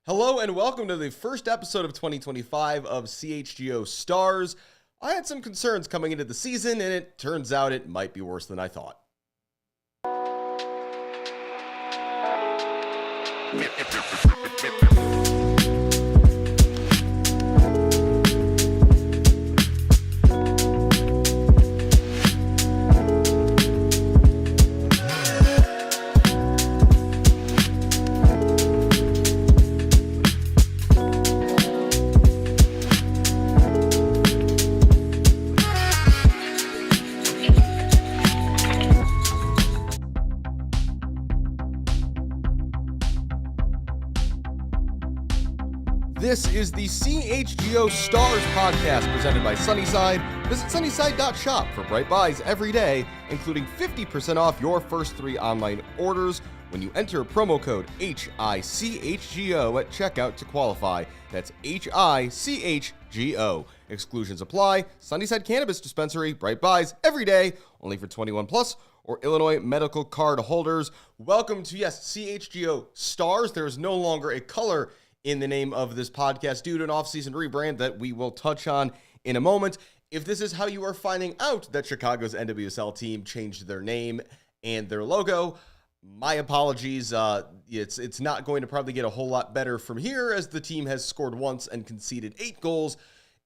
Hello and welcome to the first episode of 2025 of CHGO Stars. I had some concerns coming into the season, and it turns out it might be worse than I thought. This is the CHGO Stars podcast presented by Sunnyside. Visit sunnyside.shop for bright buys every day, including 50% off your first 3 online orders when you enter promo code HICHGO at checkout to qualify. That's HICHGO. Exclusions apply. Sunnyside Cannabis Dispensary, bright buys every day, only for 21 plus or Illinois medical card holders. Welcome to, CHGO Stars. There is no longer a color in the name of this podcast due to an off-season rebrand that we will touch on in a moment. If this is how you are finding out that Chicago's NWSL team changed their name and their logo, my apologies. It's not going to probably get a whole lot better from here, as the team has scored once and conceded 8 goals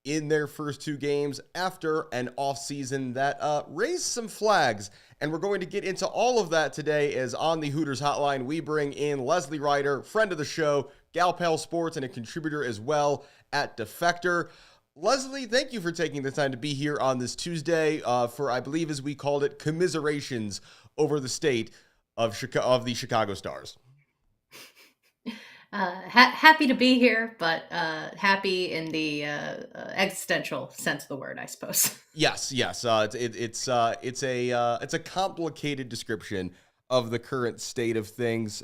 in their first 2 games after an off-season that raised some flags. And we're going to get into all of that today, as on the Hooters hotline, we bring in Lesley, Ryder, friend of the show, Gal Pal Sports, and a contributor as well at Defector. Lesley, thank you for taking the time to be here on this Tuesday for, I believe, as we called it, commiserations over the state of the Chicago Stars. Happy to be here, but happy in the existential sense of the word, I suppose. Yes. It's a complicated description of the current state of things.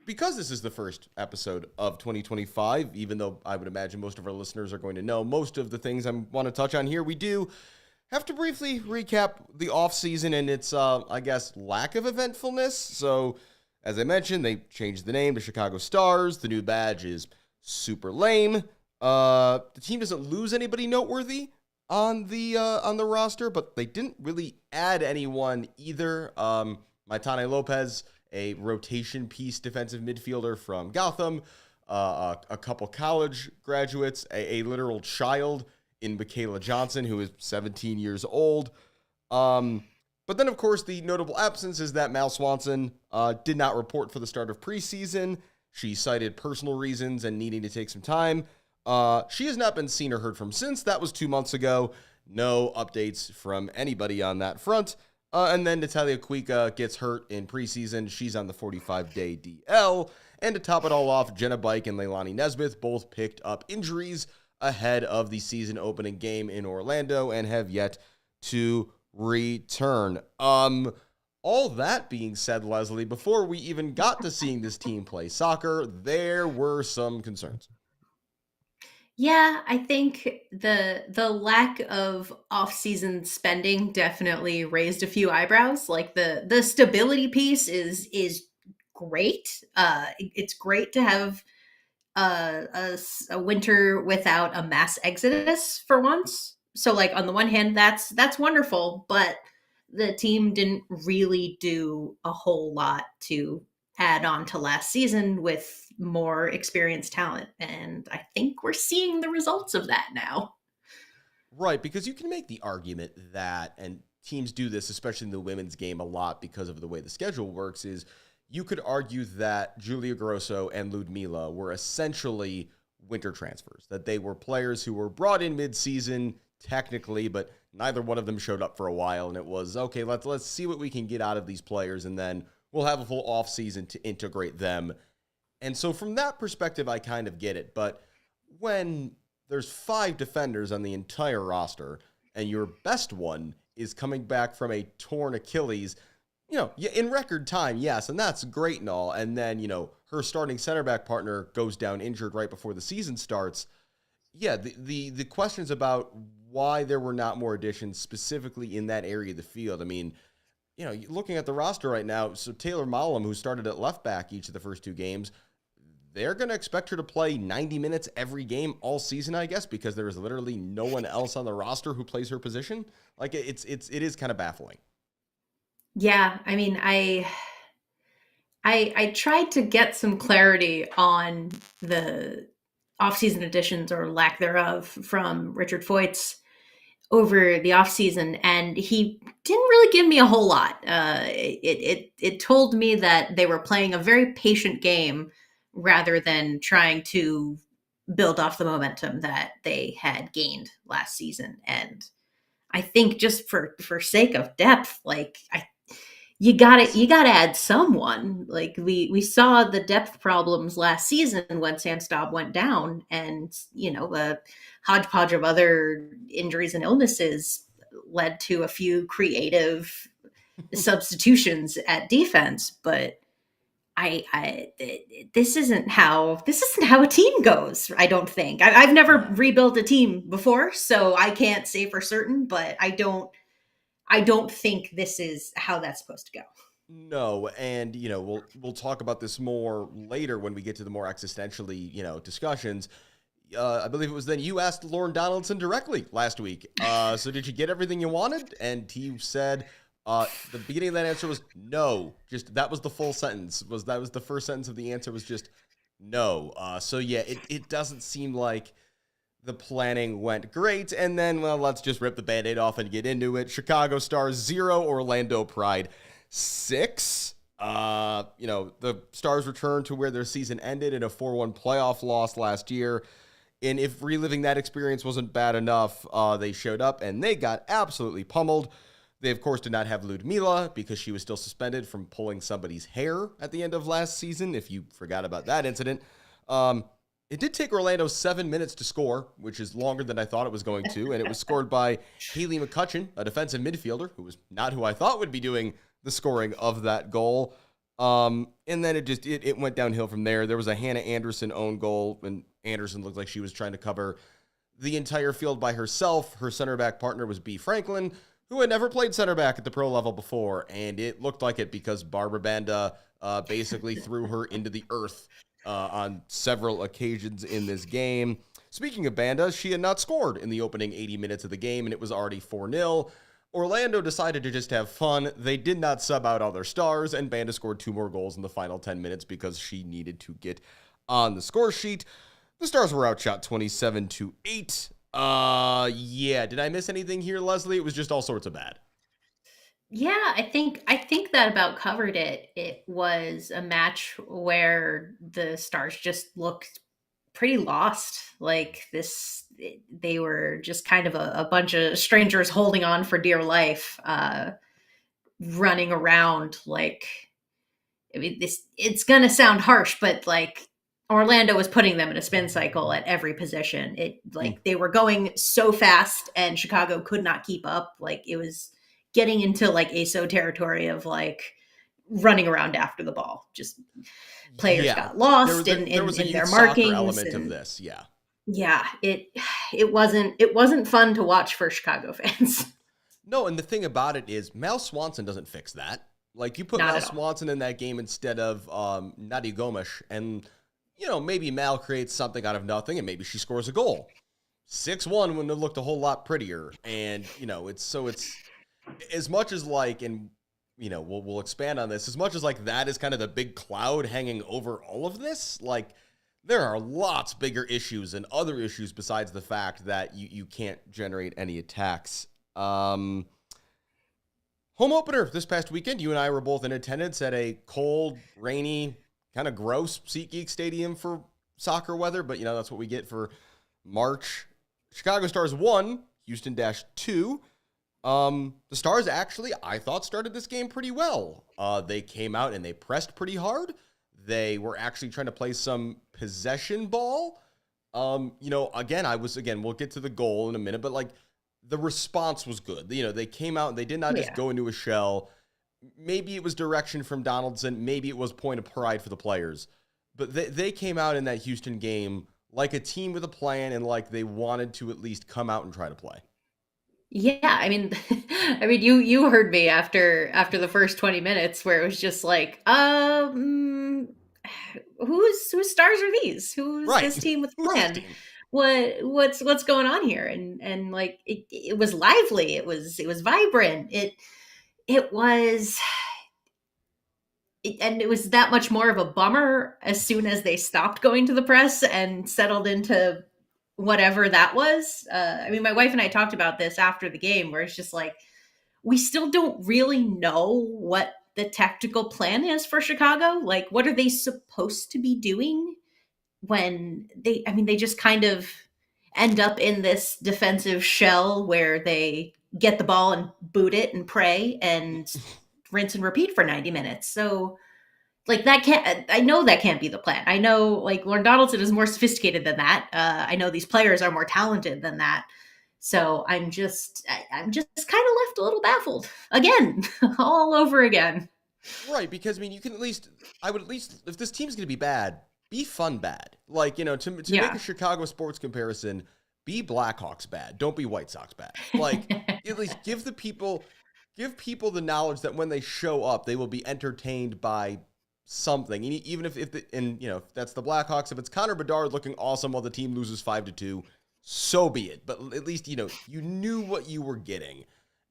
Because this is the first episode of 2025, even though I would imagine most of our listeners are going to know most of the things I want to touch on here, we do have to briefly recap the offseason and its, lack of eventfulness. So, as I mentioned, they changed the name to Chicago Stars. The new badge is super lame. The team doesn't lose anybody noteworthy on the roster, but they didn't really add anyone either. Maitane Lopez, a rotation piece defensive midfielder from Gotham, a couple college graduates, a literal child in Michaela Johnson, who is 17 years old. But then, of course, the notable absence is that Mallory Swanson did not report for the start of preseason. She cited personal reasons and needing to take some time. She has not been seen or heard from since. That was 2 months ago. No updates from anybody on that front. And then Natalia Kuika gets hurt in preseason. She's on the 45-day DL. And to top it all off, Jenna Bike and Leilani Nesmith both picked up injuries ahead of the season opening game in Orlando and have yet to return. All that being said, Lesley, before we even got to seeing this team play soccer, there were some concerns. Yeah, I think the lack of off-season spending definitely raised a few eyebrows. Like the stability piece is great. It's great to have a winter without a mass exodus for once. So, like, on the one hand, that's wonderful, but the team didn't really do a whole lot to add on to last season with more experienced talent. And I think we're seeing the results of that now. Right, because you can make the argument that, and teams do this, especially in the women's game a lot because of the way the schedule works, is you could argue that Julia Grosso and Ludmila were essentially winter transfers, that they were players who were brought in mid-season technically, but neither one of them showed up for a while, and it was, okay, let's see what we can get out of these players, and then we'll have a full offseason to integrate them. And so from that perspective, I kind of get it. But when there's 5 defenders on the entire roster and your best one is coming back from a torn Achilles, in record time, yes, and that's great and all. And then, her starting center back partner goes down injured right before the season starts. Yeah, the questions about why there were not more additions specifically in that area of the field. I mean, looking at the roster right now, so Taylor Mallam, who started at left back each of the first 2 games, they're going to expect her to play 90 minutes every game all season, I guess, because there is literally no one else on the roster who plays her position. Like it is kind of baffling. Yeah, I mean, I tried to get some clarity on the offseason additions or lack thereof from Richard Foyt's over the offseason, and he didn't really give me a whole lot. It told me that they were playing a very patient game rather than trying to build off the momentum that they had gained last season. And I think just for sake of depth, like you gotta add someone. Like we saw the depth problems last season when Sam Staub went down, and a hodgepodge of other injuries and illnesses led to a few creative substitutions at defense. But I this isn't how a team goes. I don't think I've never No. rebuilt a team before, so I can't say for certain. But I don't think this is how that's supposed to go. No, and we'll talk about this more later when we get to the more existentially discussions. I believe it was then you asked Lauren Donaldson directly last week. So did you get everything you wanted? And he said the beginning of that answer was no. Just that was the full sentence. That was the first sentence of the answer was just no. So yeah, it doesn't seem like the planning went great. And then, well, let's just rip the Band-Aid off and get into it. Chicago Stars 0, Orlando Pride 6. The Stars returned to where their season ended in a 4-1 playoff loss last year. And if reliving that experience wasn't bad enough, they showed up and they got absolutely pummeled. They, of course, did not have Ludmila because she was still suspended from pulling somebody's hair at the end of last season, if you forgot about that incident. It did take Orlando 7 minutes to score, which is longer than I thought it was going to, and it was scored by Haley McCutcheon, a defensive midfielder, who was not who I thought would be doing the scoring of that goal. And then it went downhill from there. There was a Hannah Anderson own goal, and Anderson looked like she was trying to cover the entire field by herself. Her center back partner was B. Franklin, who had never played center back at the pro level before, and it looked like it because Barbara Banda basically threw her into the earth on several occasions in this game. Speaking of Banda, she had not scored in the opening 80 minutes of the game, and it was already 4-0. Orlando decided to just have fun. They did not sub out all their stars, and Banda scored 2 more goals in the final 10 minutes because she needed to get on the score sheet. The Stars were outshot 27-8. Yeah, did I miss anything here, Lesley? It was just all sorts of bad. Yeah, I think that about covered it. It was a match where the Stars just looked pretty lost. Like they were just kind of a bunch of strangers holding on for dear life, running around like. I mean, it's gonna sound harsh, but like Orlando was putting them in a spin cycle at every position. It like they were going so fast, and Chicago could not keep up. Like it was getting into like ASO territory of like running around after the ball. Just players Yeah, got lost there was a in youth their soccer markings, element of and this, yeah. yeah, it wasn't fun to watch for Chicago fans. No, and the thing about it is Mal Swanson doesn't fix that. Like, you put Not Mal at all. Swanson in that game instead of Nadi Gomes, and, maybe Mal creates something out of nothing, and maybe she scores a goal. 6-1 wouldn't have looked a whole lot prettier. And, it's as much as like, and, we'll expand on this, as much as like that is kind of the big cloud hanging over all of this, like, there are lots bigger issues and other issues besides the fact that you can't generate any attacks. Home opener this past weekend, you and I were both in attendance at a cold, rainy, kind of gross SeatGeek Stadium for soccer weather, but that's what we get for March. Chicago Stars 1, Houston-2. The Stars actually, I thought, started this game pretty well. They came out and they pressed pretty hard. They were actually trying to play some possession ball. Again, we'll get to the goal in a minute, but like the response was good. They came out and they did not just go into a shell. Maybe it was direction from Donaldson. Maybe it was point of pride for the players. But they came out in that Houston game like a team with a plan and like they wanted to at least come out and try to play. Yeah, I mean, you heard me after the first 20 minutes where it was just like, whose stars are these? Who's Right. this team with a Who's this plan? team? What's going on here? And like it was lively. It was vibrant. It was and it was that much more of a bummer as soon as they stopped going to the press and settled into whatever that was. I mean, my wife and I talked about this after the game, where it's just like, we still don't really know what the tactical plan is for Chicago. Like, what are they supposed to be doing when I mean, they just kind of end up in this defensive shell where they get the ball and boot it and pray and rinse and repeat for 90 minutes. So, like, that can't, I know that can't be the plan. I know, like, Lauren Donaldson is more sophisticated than that. I know these players are more talented than that. So I'm just kind of left a little baffled again, all over again. Right, because I mean, I would at least, if this team's going to be bad, be fun bad. Like, to make Yeah. a Chicago sports comparison, be Blackhawks bad. Don't be White Sox bad. Like, at least give people the knowledge that when they show up, they will be entertained by something. And even if that's the Blackhawks, if it's Connor Bedard looking awesome while the team loses 5-2, so be it. But at least, you knew what you were getting.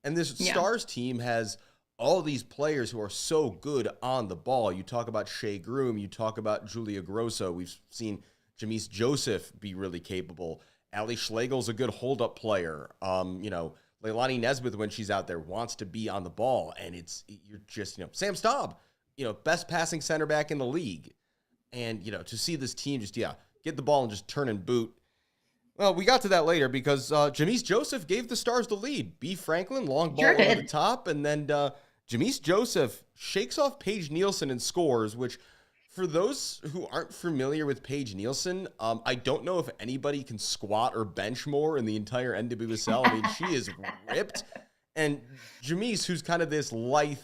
And this Yeah. Stars team has all these players who are so good on the ball. You talk about Shea Groom, you talk about Julia Grosso. We've seen Jamise Joseph be really capable. Ali Schlegel's a good hold-up player. Leilani Nesbitt, when she's out there, wants to be on the ball. And you're just, Sam Staub, best passing center back in the league. And, to see this team just, get the ball and just turn and boot. Well, we got to that later because Jamise Joseph gave the Stars the lead. B. Franklin, long ball over the top, and then Jamise Joseph shakes off Paige Nielsen and scores, which, for those who aren't familiar with Paige Nielsen, I don't know if anybody can squat or bench more in the entire NWSL. I mean, she is ripped. And Jamise, who's kind of this lithe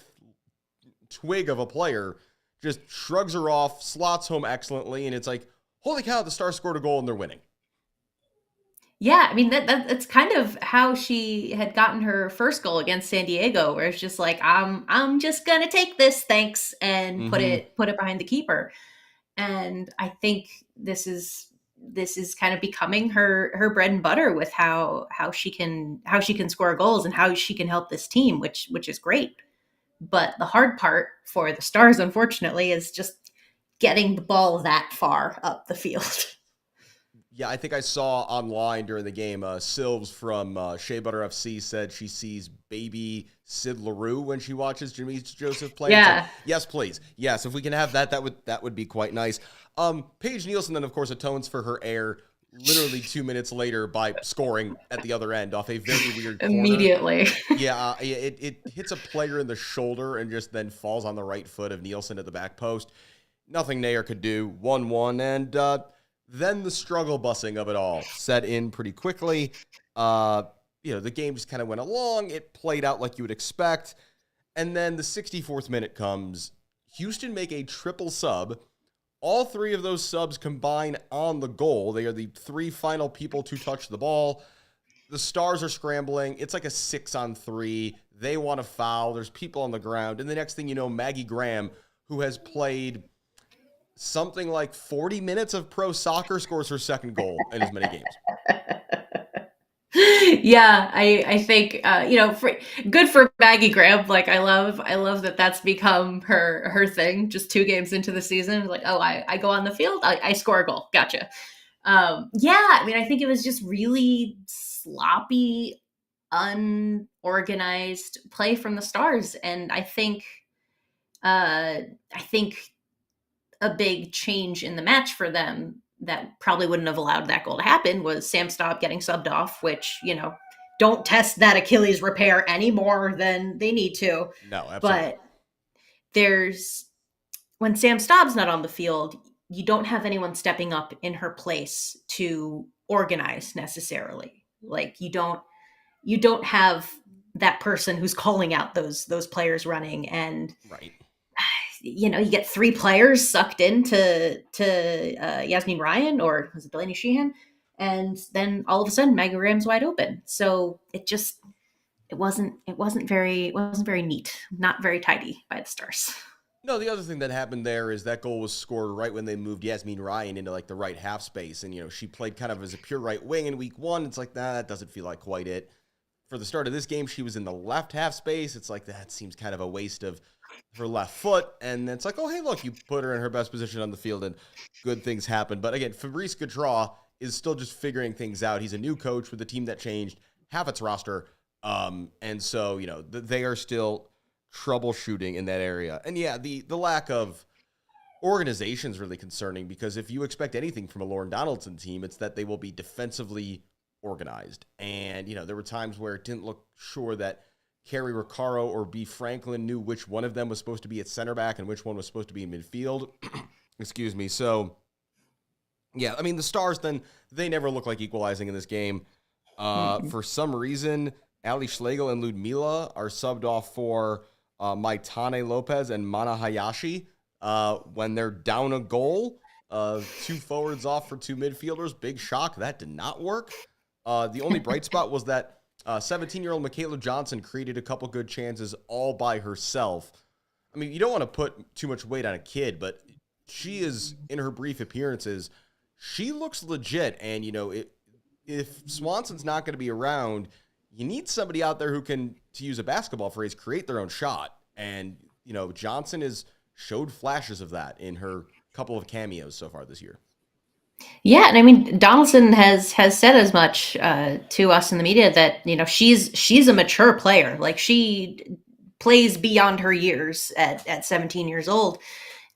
twig of a player, just shrugs her off, slots home excellently, and it's like, holy cow, the Stars scored a goal and they're winning. Yeah, I mean that's kind of how she had gotten her first goal against San Diego, where it's just like, I'm just gonna take this, thanks, and put it behind the keeper. And I think this is kind of becoming her bread and butter with how she can score goals and how she can help this team, which is great. But the hard part for the Stars, unfortunately, is just getting the ball that far up the field. Yeah, I think I saw online during the game, Silves from Shea Butter FC said she sees baby Sid LaRue when she watches Jamise Joseph play. Yeah. Like, yes, please. Yes, if we can have that would be quite nice. Paige Nielsen then, of course, atones for her error literally 2 minutes later by scoring at the other end off a very weird corner. Immediately. Yeah, it hits a player in the shoulder and just then falls on the right foot of Nielsen at the back post. Nothing Nair could do. 1-1, and then the struggle busing of it all set in pretty quickly. The game just kind of went along. It played out like you would expect. And then the 64th minute comes. Houston make a triple sub. All three of those subs combine on the goal. They are the three final people to touch the ball. The Stars are scrambling. It's like a 6-on-3. They want to foul. There's people on the ground. And the next thing you know, Maggie Graham, who has played something like 40 minutes of pro soccer, scores her second goal in as many games. Yeah, I think good for Maggie Graham. Like, I love that that's become her thing. Just 2 games into the season, like, oh, I go on the field, I score a goal. Gotcha. Yeah, I mean, I think it was just really sloppy, unorganized play from the Stars, and I think a big change in the match for them that probably wouldn't have allowed that goal to happen was Sam Staub getting subbed off, which, don't test that Achilles repair any more than they need to. No, absolutely. But when Sam Staub's not on the field, you don't have anyone stepping up in her place to organize necessarily. Like, you don't have that person who's calling out those players running, and right. You get 3 players sucked into Yasmin Ryan, or was it Delaney Sheehan? And then all of a sudden Maggie Graham's wide open. So it wasn't very neat, not very tidy by the Stars. No, the other thing that happened there is that goal was scored right when they moved Yasmin Ryan into like the right half space. And, she played kind of as a pure right wing in week one. It's like, that doesn't feel like quite it. For the start of this game, she was in the left half space. It's like, that seems kind of a waste of her left foot. And it's like, oh, hey, look, you put her in her best position on the field and good things happen. But again, Fabrice Gaudreau is still just figuring things out. He's a new coach with a team that changed half its roster. And so, they are still troubleshooting in that area. And yeah, the lack of organization is really concerning, because if you expect anything from a Lauren Donaldson team, it's that they will be defensively organized. And, there were times where it didn't look sure that Carrie Riccaro or B. Franklin knew which one of them was supposed to be at center back and which one was supposed to be in midfield. Excuse me. So, yeah, I mean, the Stars, then, they never look like equalizing in this game. For some reason, Ali Schlegel and Ludmila are subbed off for Maitane Lopez and Mana Hayashi when they're down a goal. Two forwards off for two midfielders. Big shock. That did not work. The only bright spot was that 17-year-old Michaela Johnson created a couple good chances all by herself. I mean, you don't want to put too much weight on a kid, but she is, in her brief appearances, she looks legit. And, if Swanson's not going to be around, you need somebody out there who can, to use a basketball phrase, create their own shot. And, Johnson has showed flashes of that in her couple of cameos so far this year. Yeah, and I mean, Donaldson has said as much to us in the media that she's a mature player. Like, she plays beyond her years at 17 years old.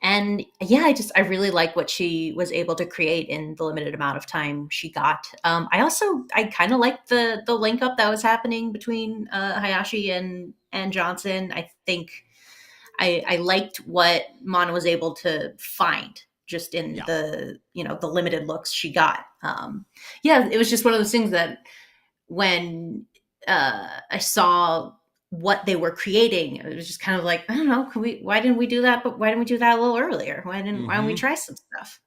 And yeah, I really like what she was able to create in the limited amount of time she got. I kind of liked the link up that was happening between Hayashi and Johnson. I think I liked what Mana was able to find just in the limited looks she got. It was just one of those things that when I saw what they were creating, it was just kind of like, I don't know, why didn't we do that? But why didn't we do that a little earlier? Why don't we try some stuff?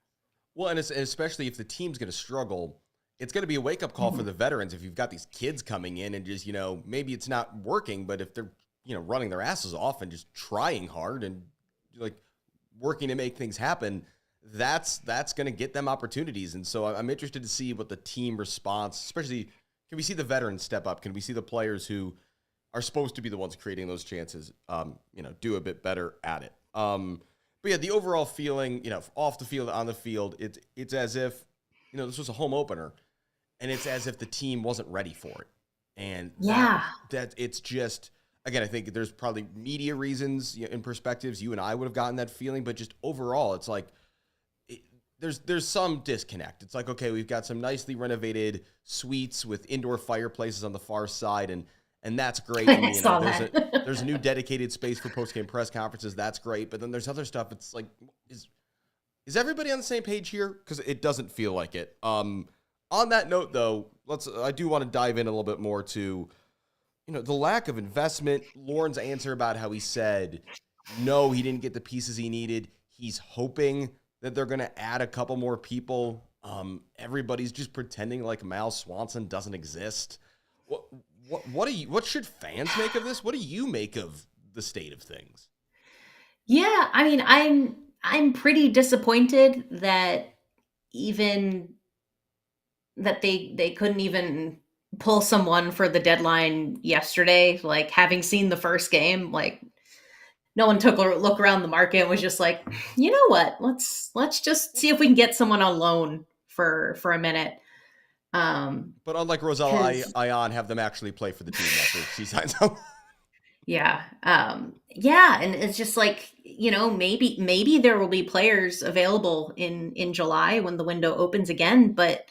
Well, and especially if the team's going to struggle, it's going to be a wake-up call for the veterans if you've got these kids coming in and just, maybe it's not working, but if they're, running their asses off and just trying hard and like working to make things happen, that's going to get them opportunities. And so I'm interested to see what the team response, especially, can we see the veterans step up? Can we see the players who are supposed to be the ones creating those chances, do a bit better at it? But yeah, the overall feeling, off the field, on the field, it's as if, this was a home opener, and it's as if the team wasn't ready for it. And that it's just, again, I think there's probably media reasons and perspectives. You and I would have gotten that feeling, but just overall, it's like, there's some disconnect. It's like, okay, we've got some nicely renovated suites with indoor fireplaces on the far side, and that's great. And, there's a new dedicated space for post-game press conferences. That's great. But then there's other stuff. It's like, is everybody on the same page here? Because it doesn't feel like it. On that note, though, I do want to dive in a little bit more to, the lack of investment. Lauren's answer about how he said, no, he didn't get the pieces he needed. He's hoping that they're going to add a couple more people. Everybody's just pretending like Mal Swanson doesn't exist. What should fans make of this? What do you make of the state of things? Yeah, I mean, I'm pretty disappointed that they couldn't even pull someone for the deadline yesterday. Like, having seen the first game, like, no one took a look around the market and was just like, you know what? Let's just see if we can get someone on loan for a minute. But unlike Rosella Ion, have them actually play for the team after she signs up. Yeah. And it's just like, maybe there will be players available in July when the window opens again. But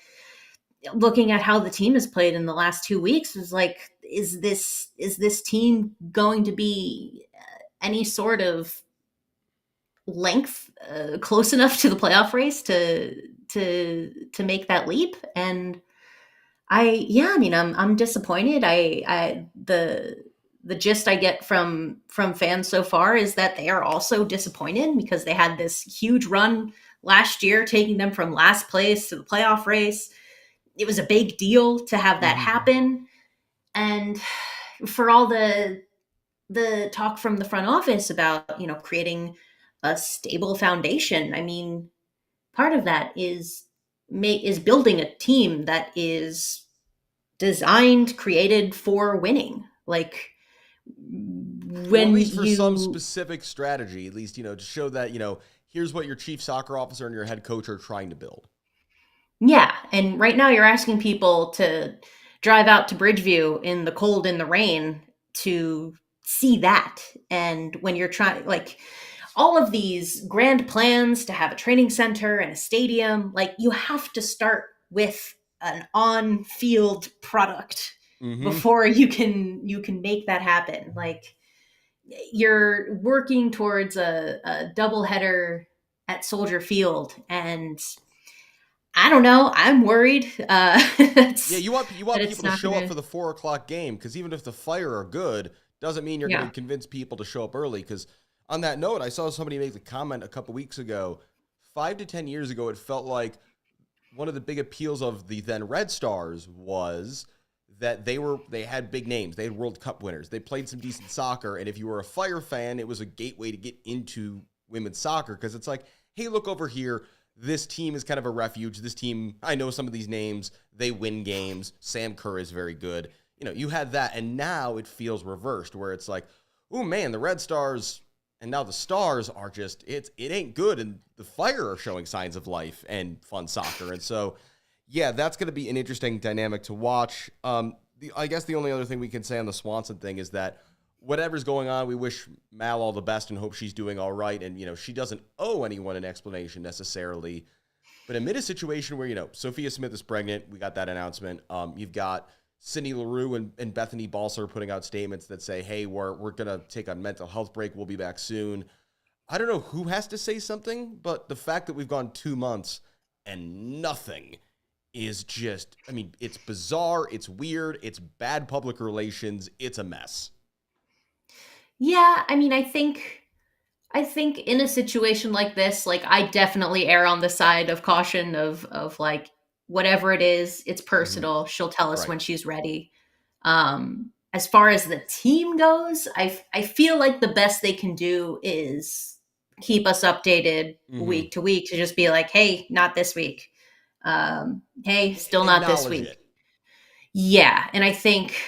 looking at how the team has played in the last 2 weeks, is like, is this team going to be any sort of length close enough to the playoff race to make that leap? And I'm disappointed. The gist I get from fans so far is that they are also disappointed because they had this huge run last year, taking them from last place to the playoff race. It was a big deal to have that happen. And for all the talk from the front office about, creating a stable foundation. I mean, part of that is building a team that is designed, created for winning. Like Or at when least for some you specific strategy, at least, to show that, here's what your chief soccer officer and your head coach are trying to build. Yeah, and right now you're asking people to drive out to Bridgeview in the cold in the rain to see that. And when you're trying, like, all of these grand plans to have a training center and a stadium, like, you have to start with an on-field product Mm-hmm. before you can make that happen. Like, you're working towards a double header at Soldier Field, and I don't know. I'm worried Yeah, that's, you want that it's people to not show up gonna. for the 4 o'clock game, because even if the Fire are good, doesn't mean you're going to Yeah. convince people to show up early. Because on that note, I saw somebody make the comment a couple weeks ago. 5 to 10 years ago, it felt like one of the big appeals of the then Red Stars was that they had big names. They had World Cup winners. They played some decent soccer, and if you were a Fire fan, it was a gateway to get into women's soccer, because it's like, hey, look over here. This team is kind of a refuge. This team, I know some of these names. They win games. Sam Kerr is very good. You had that, and now it feels reversed, where it's like, oh man, the Red Stars and now the Stars are just, it ain't good, and the Fire are showing signs of life and fun soccer. And so, yeah, that's going to be an interesting dynamic to watch. I guess the only other thing we can say on the Swanson thing is that whatever's going on, we wish Mal all the best and hope she's doing all right. And, she doesn't owe anyone an explanation necessarily. But amid a situation where, Sophia Smith is pregnant, we got that announcement. You've got Cindy LaRue and Bethany Balser putting out statements that say, hey, we're going to take a mental health break. We'll be back soon. I don't know who has to say something, but the fact that we've gone 2 months and nothing is just, it's bizarre. It's weird. It's bad public relations. It's a mess. Yeah, I mean, I think in a situation like this, like, I definitely err on the side of caution of like, whatever it is, it's Mm-hmm. personal. She'll tell us Right. when she's ready. As far as the team goes, I feel like the best they can do is keep us updated Mm-hmm. week to week, to just be like, hey, not this week. Hey, still not this Acknowledge week. it. Yeah, and I think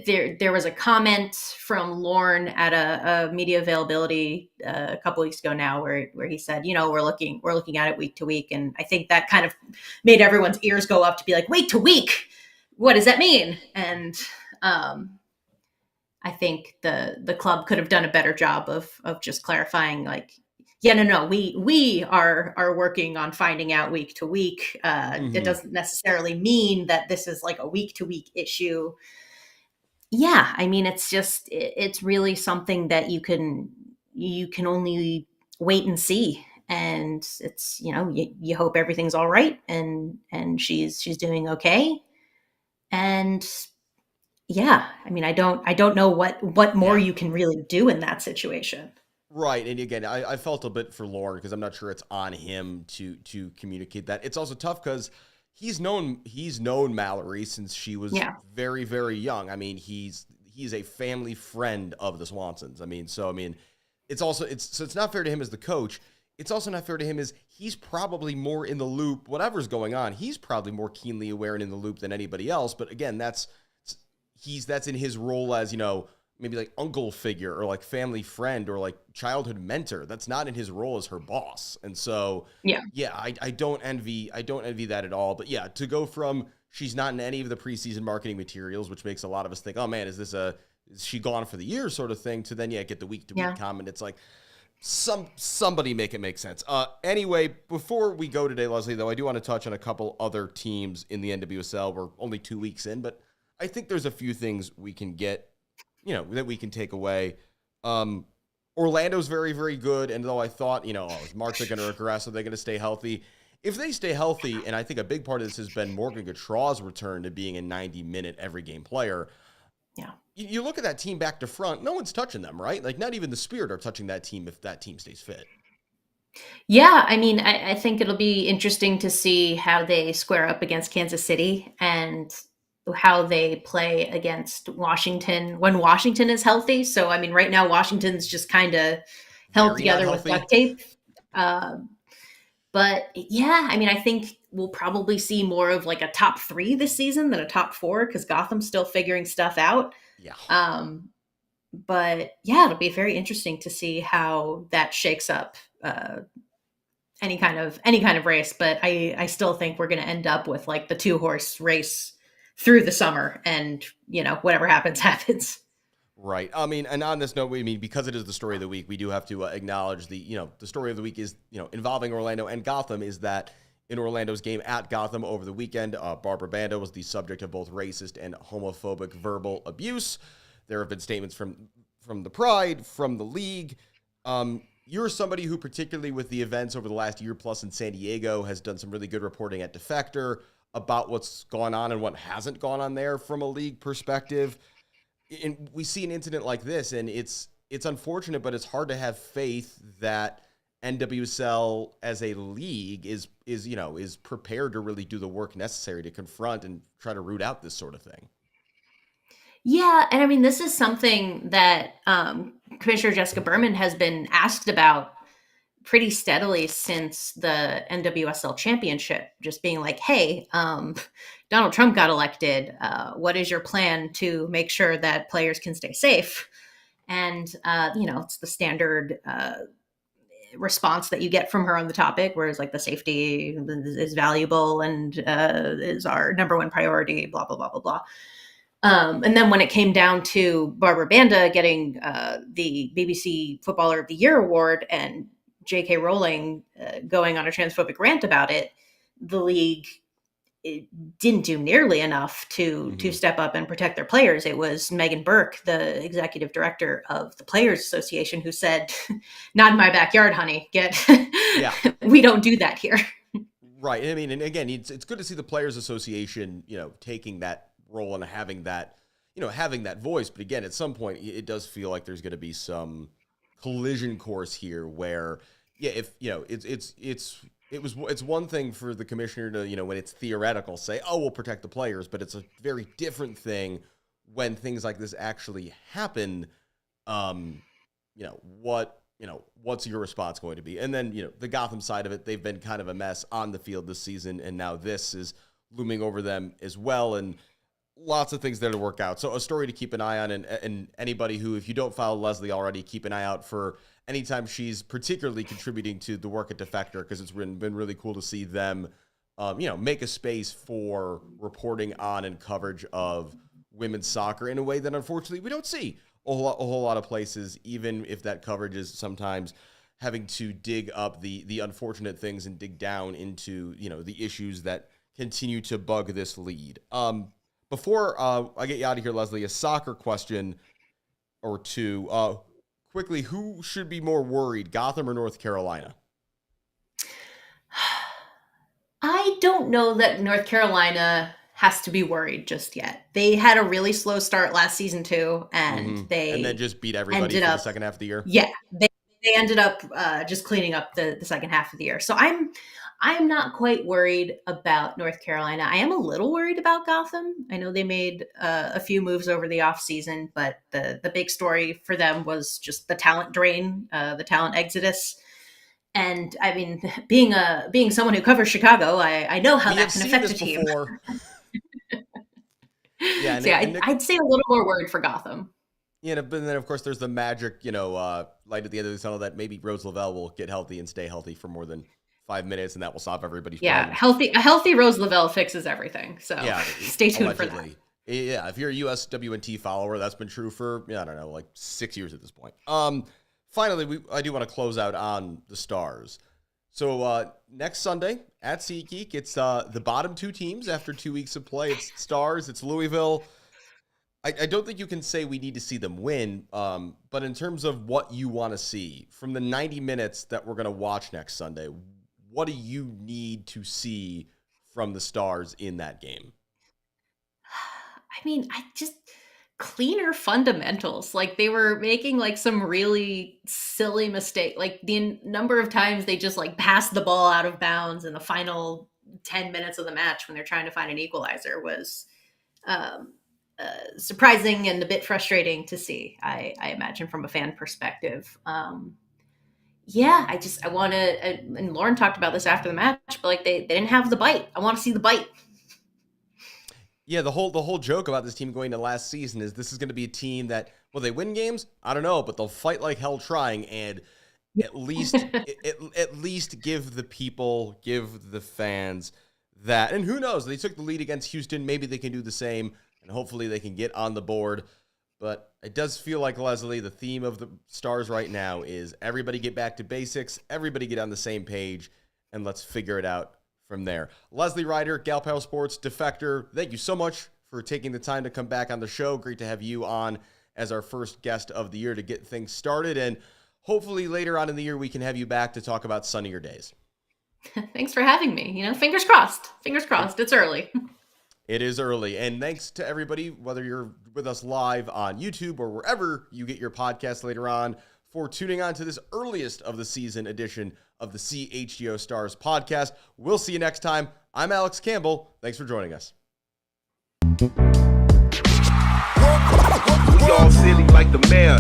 there was a comment from Lorne at a media availability a couple weeks ago now, where he said, we're looking at it week to week, and I think that kind of made everyone's ears go up to be like, week to week, what does that mean? And I think the club could have done a better job of just clarifying, like, yeah, no, we are working on finding out week to week. It Mm-hmm. doesn't necessarily mean that this is like a week to week issue. Yeah, I mean, it's really something that you can only wait and see. And it's, you hope everything's all right, and she's doing okay. And yeah, I mean, I don't know what more Yeah. you can really do in that situation. Right. And again, I felt a bit for Lauren, because I'm not sure it's on him to communicate that. It's also tough because he's known Mallory since she was Yeah. very, very young. He's a family friend of the Swansons. It's not fair to him as the coach. It's also not fair to him as he's probably more in the loop. Whatever's going on, he's probably more keenly aware and in the loop than anybody else. But again, that's in his role as, maybe like uncle figure or like family friend or like childhood mentor. That's not in his role as her boss. And so, Yeah. yeah, I don't envy that at all. But yeah, to go from she's not in any of the preseason marketing materials, which makes a lot of us think, oh man, is she gone for the year sort of thing, to then, yeah, get the week to week Yeah. comment. It's like, somebody make it make sense. Anyway, before we go today, Lesley, though, I do want to touch on a couple other teams in the NWSL. We're only 2 weeks in, but I think there's a few things we can get, that we can take away. Um, Orlando's very, very good, and though I thought, is Martha going to regress? Are they going to stay healthy? If they stay healthy, and I think a big part of this has been Morgan Gatraw's return to being a 90-minute every game player. Yeah. You look at that team back to front, no one's touching them, right? Like, not even the Spirit are touching that team if that team stays fit. Yeah, I mean, I think it'll be interesting to see how they square up against Kansas City, and how they play against Washington when Washington is healthy. So, I mean, right now Washington's just kind of held Very not together with healthy. duct tape. Uh, but yeah, I mean, I think we'll probably see more of like a top 3 this season than a top 4 because Gotham's still figuring stuff out. Yeah. Um, but yeah, it'll be very interesting to see how that shakes up any kind of race. But I still think we're going to end up with like the 2-horse race through the summer, and whatever happens happens. Right. I mean, and on this note, I mean, because it is the story of the week, we do have to acknowledge the story of the week is, involving Orlando and Gotham is that in Orlando's game at Gotham over the weekend, Barbara Banda was the subject of both racist and homophobic verbal abuse. There have been statements from the Pride, from the league. You're somebody who, particularly with the events over the last year plus in San Diego, has done some really good reporting at Defector about what's gone on and what hasn't gone on there from a league perspective. And we see an incident like this, and it's unfortunate, but it's hard to have faith that NWSL as a league is prepared to really do the work necessary to confront and try to root out this sort of thing. Yeah, and I mean, this is something that Commissioner Jessica Berman has been asked about pretty steadily since the NWSL championship, just being like, hey, Donald Trump got elected. What is your plan to make sure that players can stay safe? And, it's the standard response that you get from her on the topic, whereas like the safety is valuable and is our number one priority, blah, blah, blah, blah, blah. And then when it came down to Barbara Banda getting the BBC Footballer of the Year award and J.K. Rowling going on a transphobic rant about it, the league didn't do nearly enough to step up and protect their players. It was Megan Burke, the executive director of the Players Association, who said, "Not in my backyard, honey. Yeah. We don't do that here." Right. I mean, and again, it's good to see the Players Association, taking that role and having that voice. But again, at some point, it does feel like there's going to be some collision course here where, yeah, if it's one thing for the commissioner to, when it's theoretical, say, oh, we'll protect the players, but it's a very different thing when things like this actually happen. What's your response going to be? And then, the Gotham side of it, they've been kind of a mess on the field this season, and now this is looming over them as well, and lots of things there to work out. So a story to keep an eye on, and anybody who, if you don't follow Lesley already, keep an eye out for anytime she's particularly contributing to the work at Defector, because it's been really cool to see them, make a space for reporting on and coverage of women's soccer in a way that unfortunately we don't see a whole lot of places, even if that coverage is sometimes having to dig up the unfortunate things and dig down into, the issues that continue to bug this lead. Before I get you out of here, Lesley, a soccer question or two. Quickly, who should be more worried, Gotham or North Carolina? I don't know that North Carolina has to be worried just yet. They had a really slow start last season too, and and then just beat everybody for the second half of the year. Yeah, they ended up just cleaning up the second half of the year. So I'm not quite worried about North Carolina. I am a little worried about Gotham. I know they made a few moves over the offseason, but the big story for them was just the talent drain, the talent exodus. And I mean, being someone who covers Chicago, I know how that can affect a team. Yeah, so I'd say a little more worried for Gotham. Yeah, but then of course there's the magic, light at the end of the tunnel that maybe Rose Lavelle will get healthy and stay healthy for more than 5 minutes, and that will solve everybody's problems. A healthy Rose Lavelle fixes everything. So yeah, stay tuned allegedly. For that. Yeah, if you're a USWNT follower, that's been true for, I don't know, like 6 years at this point. Finally, I do want to close out on the Stars. So next Sunday at SeatGeek, it's the bottom 2 teams after 2 weeks of play. It's Stars, it's Louisville. I don't think you can say we need to see them win, but in terms of what you want to see from the 90 minutes that we're going to watch next Sunday, what do you need to see from the Stars in that game? I mean, cleaner fundamentals. Like they were making like some really silly mistake. Like the number of times they just like passed the ball out of bounds in the final 10 minutes of the match when they're trying to find an equalizer was surprising and a bit frustrating to see, I imagine, from a fan perspective. Yeah, I want to, and Lauren talked about this after the match, but like they didn't have the bite. I want to see the bite. Yeah, the whole joke about this team going to last season is this is going to be a team that, will they win games? I don't know, but they'll fight like hell trying, and at least at least give the people, give the fans that. And who knows? They took the lead against Houston. Maybe they can do the same, and hopefully they can get on the board. But it does feel like, Lesley, the theme of the Stars right now is everybody get back to basics, everybody get on the same page, and let's figure it out from there. Lesley, Ryder, Gal Pal Sports, Defector, thank you so much for taking the time to come back on the show. Great to have you on as our first guest of the year to get things started. And hopefully later on in the year, we can have you back to talk about sunnier days. Thanks for having me. Fingers crossed. Fingers crossed. It's early. It is early. And thanks to everybody, whether you're with us live on YouTube or wherever you get your podcast later on, for tuning on to this earliest of the season edition of the CHGO Stars podcast. We'll see you next time. I'm Alex Campbell. Thanks for joining us. We all silly like the mayor.